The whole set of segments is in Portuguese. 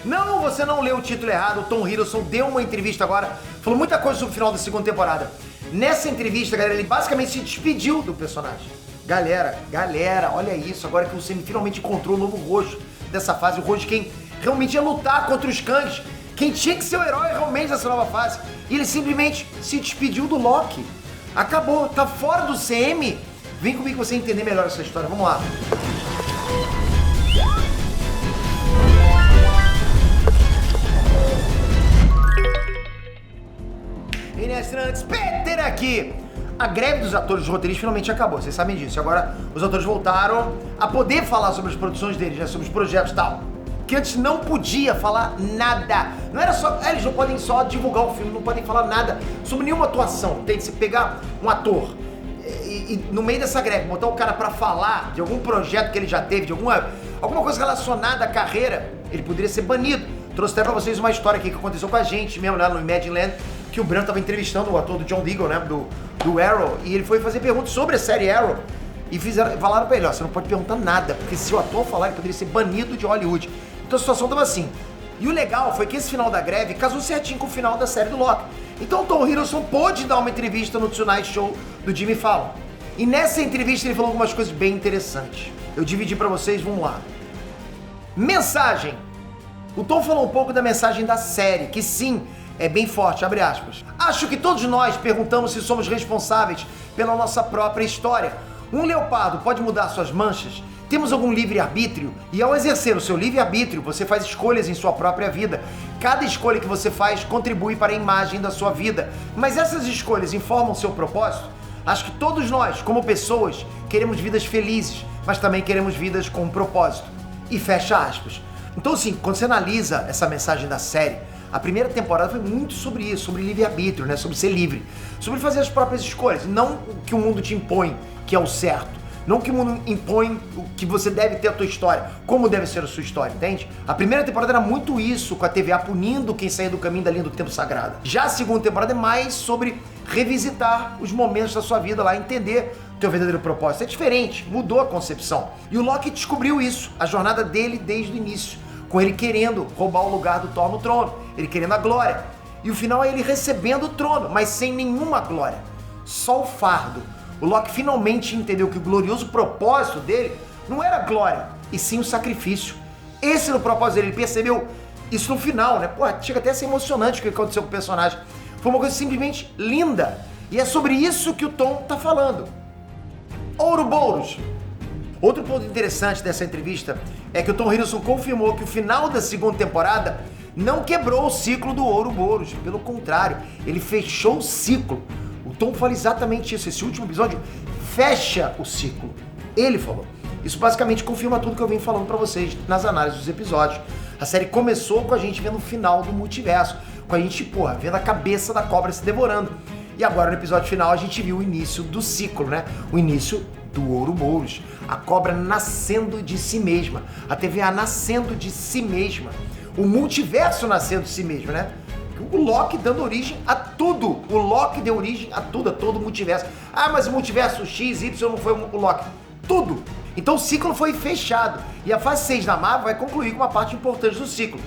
Não, você não leu o título errado. O Tom Hiddleston deu uma entrevista agora, falou muita coisa sobre o final da segunda temporada. Nessa entrevista, galera, ele basicamente se despediu do personagem. Galera, olha isso. Agora que o Sam finalmente encontrou o novo rosto dessa fase, o rosto de quem realmente ia lutar contra os Kangs, quem tinha que ser o herói realmente dessa nova fase. E ele simplesmente se despediu do Loki. Acabou, tá fora do CM. Vem comigo pra você entender melhor essa história. Vamos lá. Inestrantes, Peter aqui. A greve dos atores e roteiristas finalmente acabou, vocês sabem disso. Agora os atores voltaram a poder falar sobre as produções deles, né, sobre os projetos e tal. Que antes não podia falar nada. Não era só... eles não podem só divulgar o filme, não podem falar nada sobre nenhuma atuação. Tem que se pegar um ator e no meio dessa greve, botar o cara pra falar de algum projeto que ele já teve, de alguma coisa relacionada à carreira, ele poderia ser banido. Trouxe até pra vocês uma história aqui que aconteceu com a gente mesmo lá no Imagine Land, que o Brando tava entrevistando o ator do John Deagle, né, do Arrow, e ele foi fazer perguntas sobre a série Arrow, e falaram pra ele, ó, você não pode perguntar nada, porque se o ator falar, ele poderia ser banido de Hollywood. Então a situação tava assim. E o legal foi que esse final da greve casou certinho com o final da série do Loki. Então o Tom Hiddleston pôde dar uma entrevista no Tonight Show do Jimmy Fallon. E nessa entrevista ele falou algumas coisas bem interessantes. Eu dividi pra vocês, vamos lá. Mensagem. O Tom falou um pouco da mensagem da série, que sim, é bem forte, abre aspas. Acho que todos nós perguntamos se somos responsáveis pela nossa própria história. Um leopardo pode mudar suas manchas? Temos algum livre-arbítrio? E ao exercer o seu livre-arbítrio, você faz escolhas em sua própria vida. Cada escolha que você faz contribui para a imagem da sua vida. Mas essas escolhas informam seu propósito? Acho que todos nós, como pessoas, queremos vidas felizes, mas também queremos vidas com um propósito. E fecha aspas. Então, assim, quando você analisa essa mensagem da série, a primeira temporada foi muito sobre isso, sobre livre-arbítrio, né? Sobre ser livre, sobre fazer as próprias escolhas, não o que o mundo te impõe, que é o certo. Não que o mundo impõe o que você deve ter a tua história, como deve ser a sua história, entende? A primeira temporada era muito isso, com a TVA punindo quem saía do caminho da linha do tempo sagrado. Já a segunda temporada é mais sobre revisitar os momentos da sua vida lá, entender o teu verdadeiro propósito. É diferente, mudou a concepção. E o Loki descobriu isso, a jornada dele desde o início, com ele querendo roubar o lugar do Thor no trono, ele querendo a glória. E o final é ele recebendo o trono, mas sem nenhuma glória, só o fardo. O Loki finalmente entendeu que o glorioso propósito dele não era a glória, e sim o sacrifício. Esse era o propósito dele, ele percebeu isso no final, né? Pô, chega até a ser emocionante o que aconteceu com o personagem. Foi uma coisa simplesmente linda. E é sobre isso que o Tom tá falando. Ouroboros. Outro ponto interessante dessa entrevista é que o Tom Hiddleston confirmou que o final da segunda temporada não quebrou o ciclo do Ouroboros. Pelo contrário, ele fechou o ciclo. O Tom fala exatamente isso. Esse último episódio fecha o ciclo. Ele falou. Isso basicamente confirma tudo que eu vim falando pra vocês nas análises dos episódios. A série começou com a gente vendo o final do multiverso. Com a gente, vendo a cabeça da cobra se devorando. E agora no episódio final a gente viu o início do ciclo, né? O início do Ouroboros. A cobra nascendo de si mesma. A TVA nascendo de si mesma. O multiverso nascendo de si mesmo, né? O Loki dando origem a tudo. O Loki deu origem a tudo, a todo o multiverso. Ah, mas o multiverso X, Y não foi o Loki. Tudo. Então o ciclo foi fechado. E a fase 6 da Marvel vai concluir com uma parte importante do ciclo.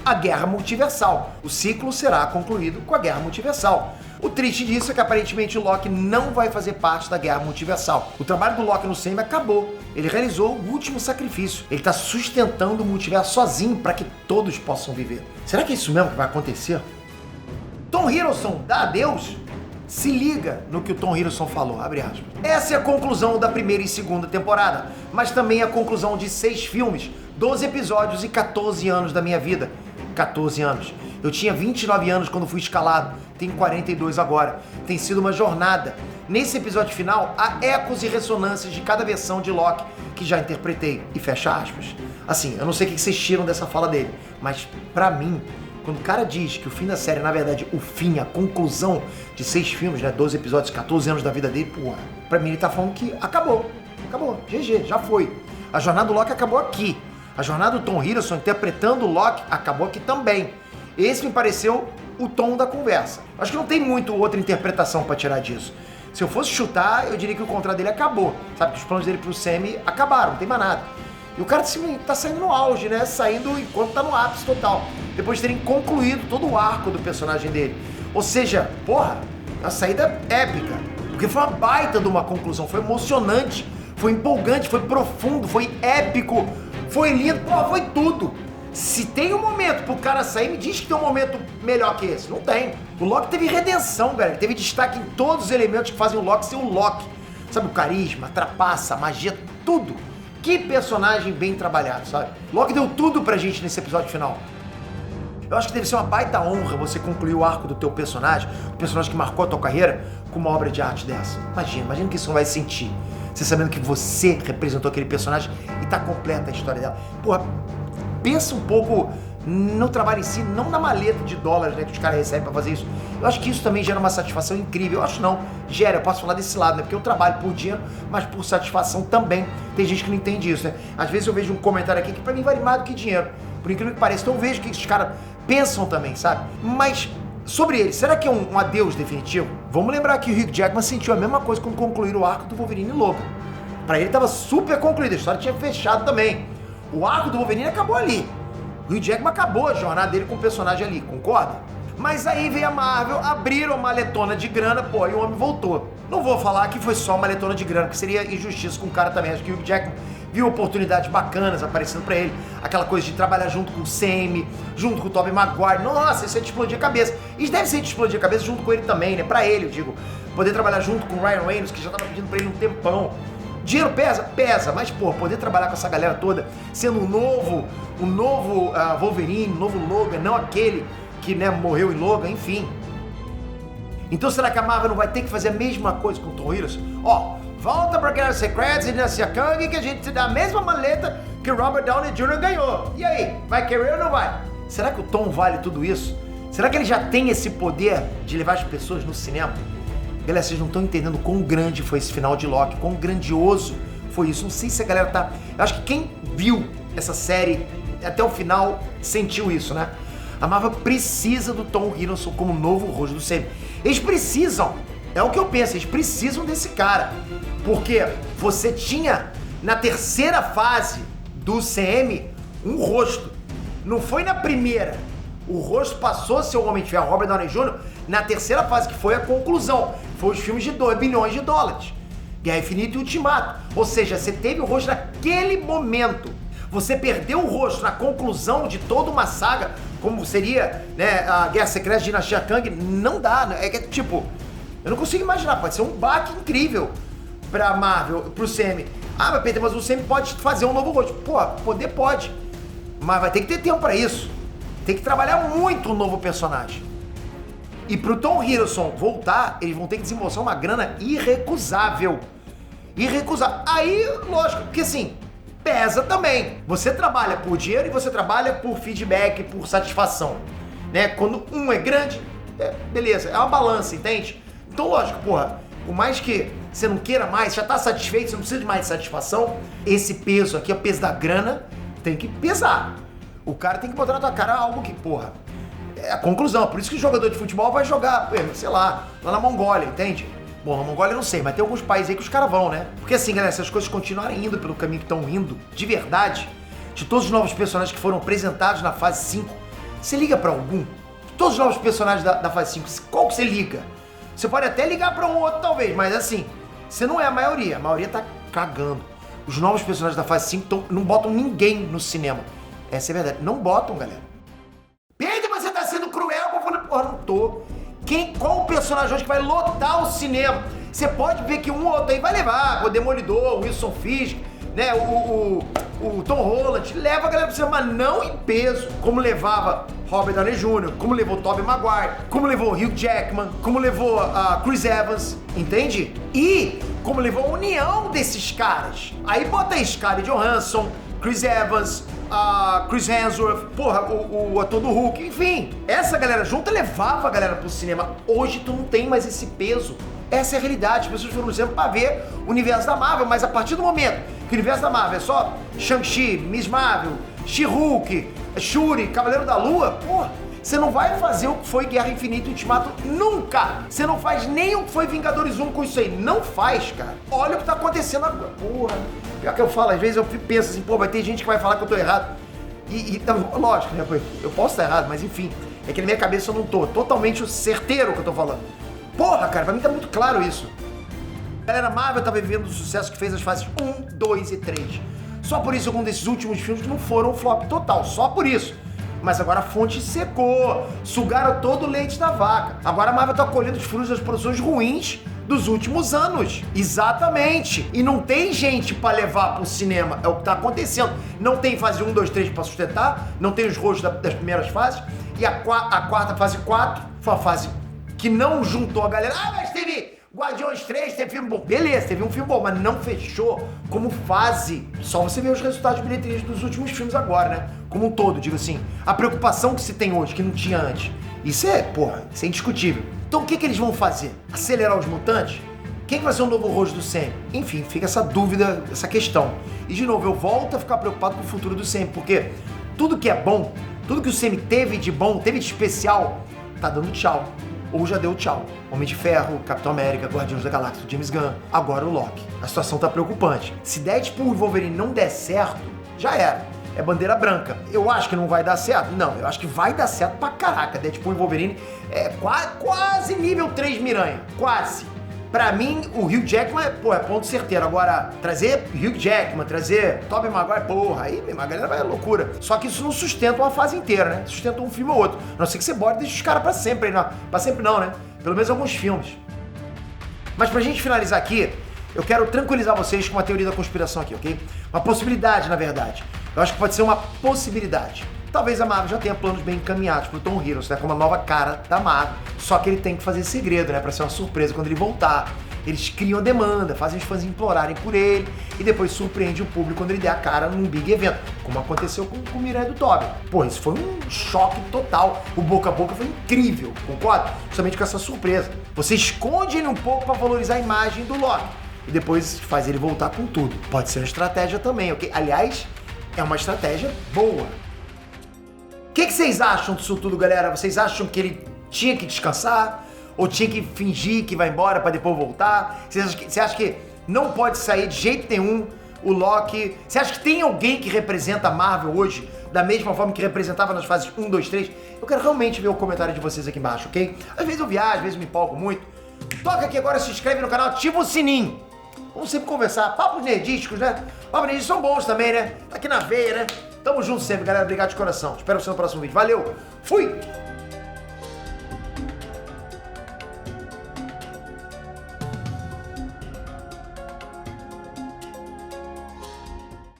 A Guerra Multiversal. O ciclo será concluído com a Guerra Multiversal. O triste disso é que aparentemente o Loki não vai fazer parte da Guerra Multiversal. O trabalho do Loki no CM acabou. Ele realizou o último sacrifício. Ele está sustentando o multiverso sozinho para que todos possam viver. Será que é isso mesmo que vai acontecer? Tom Hiddleston dá adeus? Se liga no que o Tom Hiddleston falou, abre aspas. Essa é a conclusão da primeira e segunda temporada, mas também a conclusão de 6 filmes, 12 episódios e 14 anos da minha vida. 14 anos. Eu tinha 29 anos quando fui escalado, tenho 42 agora. Tem sido uma jornada. Nesse episódio final, há ecos e ressonâncias de cada versão de Loki que já interpretei. E fecha aspas. Assim, eu não sei o que vocês tiram dessa fala dele, mas pra mim, quando o cara diz que o fim da série, na verdade, o fim, a conclusão de 6 filmes, né, 12 episódios, 14 anos da vida dele, pra mim ele tá falando que acabou. Acabou. GG, já foi. A jornada do Loki acabou aqui. A jornada do Tom Hiddleston interpretando o Loki acabou aqui também. Esse me pareceu o tom da conversa. Acho que não tem muito outra interpretação pra tirar disso. Se eu fosse chutar, eu diria que o contrato dele acabou. Sabe, que os planos dele pro Sam acabaram, não tem mais nada. E o cara tá saindo no auge, né? Saindo enquanto tá no ápice total. Depois de terem concluído todo o arco do personagem dele. Ou seja, porra, a saída épica. Porque foi uma baita de uma conclusão. Foi emocionante, foi empolgante, foi profundo, foi épico, foi lindo, porra, foi tudo. Se tem um momento pro cara sair, me diz que tem um momento melhor que esse. Não tem. O Loki teve redenção, galera. Teve destaque em todos os elementos que fazem o Loki ser o Loki. Sabe, o carisma, a trapaça, a magia, tudo. Que personagem bem trabalhado, sabe? Loki deu tudo pra gente nesse episódio final. Eu acho que deve ser uma baita honra você concluir o arco do teu personagem, o personagem que marcou a tua carreira, com uma obra de arte dessa. Imagina que isso não vai sentir. Você sabendo que você representou aquele personagem e tá completa a história dela. Porra, pensa um pouco no trabalho em si, não na maleta de dólares, né, que os caras recebem pra fazer isso. Eu acho que isso também gera uma satisfação incrível. Eu acho não, gera, eu posso falar desse lado, né, porque eu trabalho por dinheiro, mas por satisfação também. Tem gente que não entende isso, né. Às vezes eu vejo um comentário aqui que pra mim vale mais do que dinheiro, por incrível que pareça. Então eu vejo que esses caras pensam também, sabe? Mas sobre ele, será que é um adeus definitivo? Vamos lembrar que o Hugh Jackman sentiu a mesma coisa quando concluir o arco do Wolverine e Logan. Pra ele tava super concluído, a história tinha fechado também. O arco do Wolverine acabou ali. O Hugh Jackman acabou a jornada dele com o personagem ali, concorda? Mas aí veio a Marvel, abriram uma maletona de grana, pô, e o homem voltou. Não vou falar que foi só uma maletona de grana, porque seria injustiça com o cara também. Acho que o Hugh Jackman viu oportunidades bacanas aparecendo pra ele. Aquela coisa de trabalhar junto com o Sam, junto com o Tobey Maguire. Nossa, isso é de explodir a cabeça. Isso deve ser de explodir a cabeça junto com ele também, né? Pra ele, eu digo. Poder trabalhar junto com o Ryan Reynolds, que já tava pedindo pra ele um tempão. Dinheiro pesa? Pesa, mas, pô, poder trabalhar com essa galera toda, sendo um novo Wolverine, um novo Logan, não aquele que, né, morreu em Logan, enfim. Então será que a Marvel não vai ter que fazer a mesma coisa com o Tom Hiddleston? Ó, volta pra Guerra Secrets e Dinastia Kang que a gente te dá a mesma maleta que o Robert Downey Jr. ganhou. E aí, vai querer ou não vai? Será que o Tom vale tudo isso? Será que ele já tem esse poder de levar as pessoas no cinema? Galera, vocês não estão entendendo quão grande foi esse final de Loki, quão grandioso foi isso. Não sei se a galera tá... Eu acho que quem viu essa série até o final sentiu isso, né? A Marvel precisa do Tom Hiddleston como novo rosto do CM. Eles precisam, é o que eu penso, eles precisam desse cara. Porque você tinha, na terceira fase do CM, um rosto. Não foi na primeira. O rosto passou a ser o Homem de Ferro, Robert Downey Jr., na terceira fase, que foi a conclusão. Foi os filmes de 2 bilhões de dólares. Guerra Infinita e Ultimato. Ou seja, você teve o rosto naquele momento. Você perdeu o rosto na conclusão de toda uma saga, como seria, né, a Guerra Secreta de Dinastia Kang. Não dá, né? É tipo, eu não consigo imaginar. Pode ser um baque incrível pra Marvel, pro Sam. Ah, mas Peter, mas o Sam pode fazer um novo rosto. Pô, poder pode. Mas vai ter que ter tempo pra isso. Tem que trabalhar muito o novo personagem. E pro Tom Hiddleston voltar, eles vão ter que desembolsar uma grana irrecusável. Irrecusável. Aí, lógico, porque assim, pesa também. Você trabalha por dinheiro e você trabalha por feedback, por satisfação. Né? Quando um é grande, beleza, é uma balança, entende? Então, lógico, porra, por mais que você não queira mais, já tá satisfeito, você não precisa de mais satisfação, esse peso aqui, o peso da grana, tem que pesar. O cara tem que botar na tua cara algo que, porra, é a conclusão. Por isso que o jogador de futebol vai jogar, sei lá na Mongólia, entende? Bom, na Mongólia eu não sei, mas tem alguns países aí que os caras vão, né? Porque assim, galera, se as coisas continuarem indo pelo caminho que estão indo, de verdade, de todos os novos personagens que foram apresentados na fase 5, você liga pra algum? De todos os novos personagens da fase 5, qual que você liga? Você pode até ligar pra um outro, talvez, mas assim, você não é a maioria tá cagando. Os novos personagens da fase 5 não botam ninguém no cinema. Essa é a verdade. Não botam, galera. Pedro, você tá sendo cruel? Eu falei, porra, não tô. Qual o personagem hoje que vai lotar o cinema? Você pode ver que um ou outro aí vai levar. O Demolidor, o Wilson Fisk, né? O Tom Holland. Leva a galera pro cinema, mas não em peso. Como levava Robert Downey Jr., como levou Tobey Maguire, como levou Hugh Jackman, como levou Chris Evans, entende? E como levou a união desses caras. Aí bota aí Scarlett Johansson, Chris Evans, Chris Hemsworth, porra, o ator do Hulk, enfim. Essa galera junta levava a galera pro cinema. Hoje tu não tem mais esse peso. Essa é a realidade. As pessoas foram no cinema pra ver o universo da Marvel, mas a partir do momento que o universo da Marvel é só Shang-Chi, Miss Marvel, She-Hulk, Shuri, Cavaleiro da Lua, porra, você não vai fazer o que foi Guerra Infinita e Ultimato nunca. Você não faz nem o que foi Vingadores 1 com isso aí. Não faz, cara. Olha o que tá acontecendo agora. Porra, Pior que eu falo, às vezes eu penso assim, pô, vai ter gente que vai falar que eu tô errado. Lógico, né? Eu posso estar errado, mas enfim. É que na minha cabeça eu não tô totalmente certeiro o que eu tô falando. Porra, cara, pra mim tá muito claro isso. A galera Marvel tá vivendo o sucesso que fez as fases 1, 2 e 3. Só por isso algum desses últimos filmes não foram um flop total, só por isso. Mas agora a fonte secou, sugaram todo o leite da vaca. Agora a Marvel tá colhendo os frutos das produções ruins dos últimos anos. Exatamente. E não tem gente pra levar pro cinema, é o que tá acontecendo. Não tem fase 1, 2, 3 pra sustentar, não tem os rostos das primeiras fases. E a quarta fase 4 foi uma fase que não juntou a galera. Ah, mas teve Guardiões 3, teve filme bom. Beleza, teve um filme bom, mas não fechou como fase. Só você vê os resultados de bilheterias dos últimos filmes agora, né? Como um todo, digo assim. A preocupação que se tem hoje, que não tinha antes. Isso é, porra, isso é indiscutível. Então o que eles vão fazer? Acelerar os mutantes? Quem vai ser o novo rosto do Sam? Enfim, fica essa dúvida, essa questão. E de novo, eu volto a ficar preocupado com o futuro do Sam, porque tudo que é bom, tudo que o Sam teve de bom, teve de especial, tá dando tchau. Ou já deu tchau. Homem de Ferro, Capitão América, Guardiões da Galáxia, James Gunn, agora o Loki. A situação tá preocupante. Se Deadpool e Wolverine não der certo, já era. É bandeira branca. Eu acho que não vai dar certo? Não, eu acho que vai dar certo pra caraca. Deadpool e Wolverine é quase nível 3 Miranha. Quase. Pra mim, o Hugh Jackman é ponto certeiro. Agora, trazer Hugh Jackman, trazer Tobey Maguire, porra, aí a galera vai à loucura. Só que isso não sustenta uma fase inteira, né? Sustenta um filme ou outro. A não ser que você bora e deixe os caras pra sempre aí. Não. Pra sempre não, né? Pelo menos alguns filmes. Mas pra gente finalizar aqui, eu quero tranquilizar vocês com uma teoria da conspiração aqui, ok? Uma possibilidade, na verdade. Eu acho que pode ser uma possibilidade. Talvez a Marvel já tenha planos bem encaminhados pro Tom Hiddleston, né, como a nova cara da Marvel. Só que ele tem que fazer segredo, né, pra ser uma surpresa quando ele voltar. Eles criam a demanda, fazem os fãs implorarem por ele e depois surpreende o público quando ele der a cara num big evento, como aconteceu com o Miranha do Tobey. Pô, isso foi um choque total. O boca a boca foi incrível, concorda? Justamente com essa surpresa. Você esconde ele um pouco pra valorizar a imagem do Loki e depois faz ele voltar com tudo. Pode ser uma estratégia também, ok? Aliás, é uma estratégia boa. O que vocês acham disso tudo, galera? Vocês acham que ele tinha que descansar? Ou tinha que fingir que vai embora pra depois voltar? Você acha que não pode sair de jeito nenhum o Loki? Você acha que tem alguém que representa a Marvel hoje da mesma forma que representava nas fases 1, 2, 3? Eu quero realmente ver o comentário de vocês aqui embaixo, ok? Às vezes eu viajo, às vezes eu me empolgo muito. Toca aqui agora, se inscreve no canal, ativa o sininho. Vamos sempre conversar. Papos nerdísticos, né? Papos nerdísticos são bons também, né? Tá aqui na veia, né? Tamo junto sempre, galera. Obrigado de coração. Espero você no próximo vídeo. Valeu! Fui!